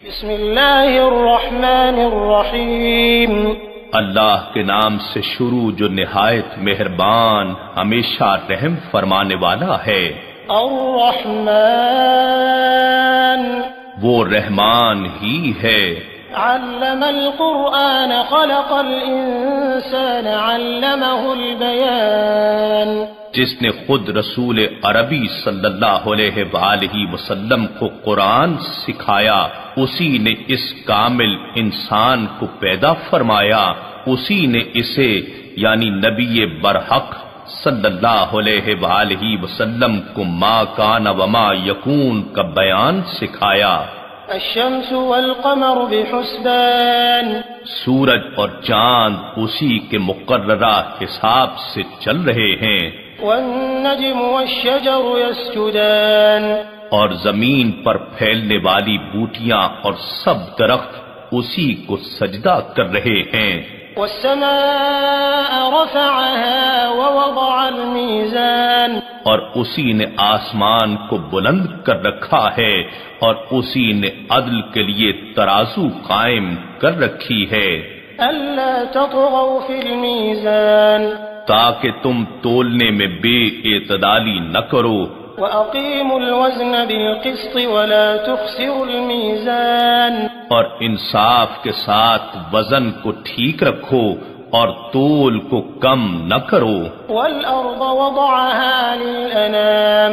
بسم اللہ الرحمن الرحیم اللہ کے نام سے شروع جو نہایت مہربان ہمیشہ رحم فرمانے والا ہے۔ الرحمن وہ رحمان ہی ہے۔ علم القرآن خلق الانسان علمہ البیان جس نے خود رسول عربی صلی اللہ علیہ وآلہ وسلم کو قرآن سکھایا، اسی نے اس کامل انسان کو پیدا فرمایا، اسی نے اسے یعنی نبی برحق صلی اللہ علیہ وآلہ وسلم کو ما کان وما یکون کا بیان سکھایا۔ الشمس والقمر بحسبان سورج اور چاند اسی کے مقررہ حساب سے چل رہے ہیں۔ والنجم والشجر يسجدان اور زمین پر پھیلنے والی بوٹیاں اور سب درخت اسی کو سجدہ کر رہے ہیں۔ والسماء رفعها ووضع الميزان اور اسی نے آسمان کو بلند کر رکھا ہے اور اسی نے عدل کے لیے ترازو قائم کر رکھی ہے، ألا تطغوا في الميزان تاکہ تم تولنے میں بے اعتدالی نہ کرو، وأقيموا الوزن بالقسط ولا تخسروا الميزان اور انصاف کے ساتھ وزن کو ٹھیک رکھو اور تول کو کم نہ کرو۔ والأرض وضعها للأنام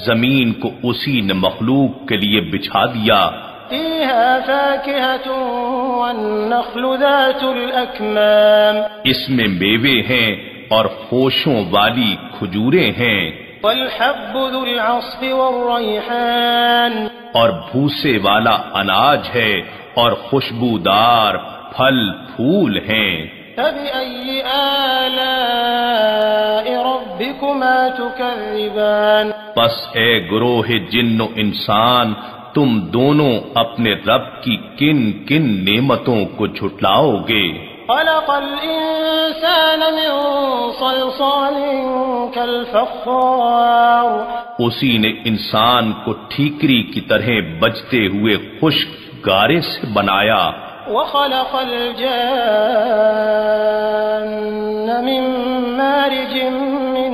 زمین کو اسی نے مخلوق کے لیے بچھا دیا، فيها فاكهة والنخل ذات الأكمام اس میں میوے ہیں اور خوشوں والی کھجوریں ہیں، والحب ذو العصف والريحان اور بھوسے والا اناج ہے اور خوشبودار پھل پھول ہیں۔ فبأي آلاء ربكما تكذبان پس اے گروہ جن و انسان، تم دونوں اپنے رب کی کن کن نعمتوں کو جھٹلاؤ گے؟ خلق الإنسان من صلصال كالفخار اسی نے انسان کو ٹھیکری کی طرح بجتے ہوئے خشک گارے سے بنایا، وخلق الجان من مارج من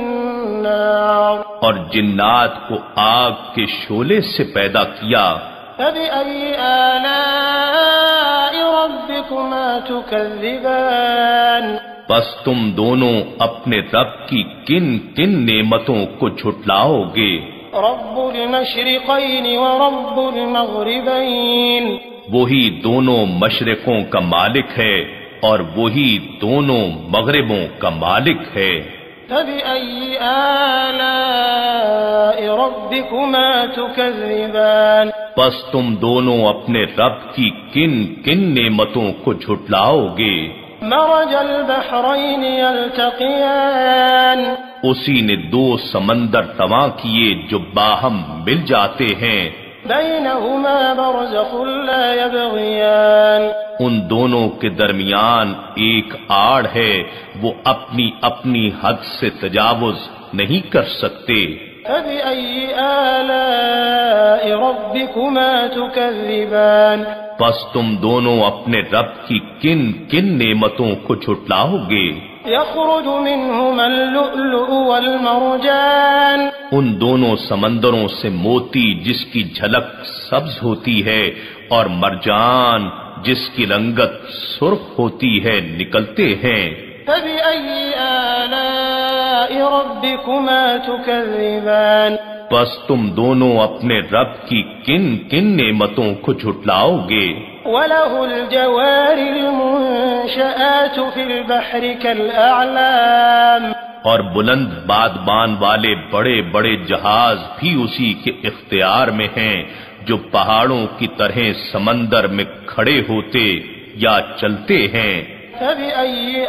نار اور جنات کو آگ کے شعلے سے پیدا کیا۔ فبأي آلاء ربكما تكذبان بس تم دونوں اپنے رب کی کن کن نعمتوں کو جھٹلاؤ گے؟ رب المشرقين ورب المغربين وہی دونوں مشرقوں کا مالک ہے اور وہی دونوں مغربوں کا مالک ہے۔ فبأي آلاء ربكما تكذبان بس تم دونوں اپنے رب کی کن کن نعمتوں کو جھٹلاؤ گے؟ مرج البحرين يلتقيان اسی نے دو سمندر تواں کیے جو باہم مل جاتے ہیں، بينهما برزخ لا يبغيان ان دونوں کے درمیان ایک آڑ ہے، وہ اپنی اپنی حد سے تجاوز نہیں کر سکتے۔ فبأي آلاء ربكما تكذبان بس تم دونوں اپنے رب کی کن کن نعمتوں کو جھٹلاؤ گے؟ يخرج منهما اللؤلؤ والمرجان ان دونوں سمندروں سے موتی جس کی جھلک سبز ہوتی ہے اور مرجان جس کی رنگت سرخ ہوتی ہے نکلتے ہیں۔ فبأي آلاء ربكما تكذبان بس تم دونوں اپنے رب کی کن کن نعمتوں کو جھٹلاؤ گے؟ وله الجوار المنشآت في البحر كالأعلام اور بلند بادبان والے بڑے بڑے جہاز بھی اسی کے اختیار میں ہیں جو پہاڑوں کی طرح سمندر میں کھڑے ہوتے یا چلتے ہیں۔ فبأي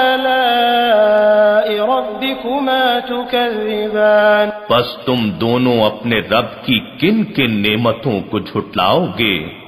آلاء ربكما تكذبان بس تم دونوں اپنے رب کی کن کن نعمتوں کو جھٹلاؤ گے؟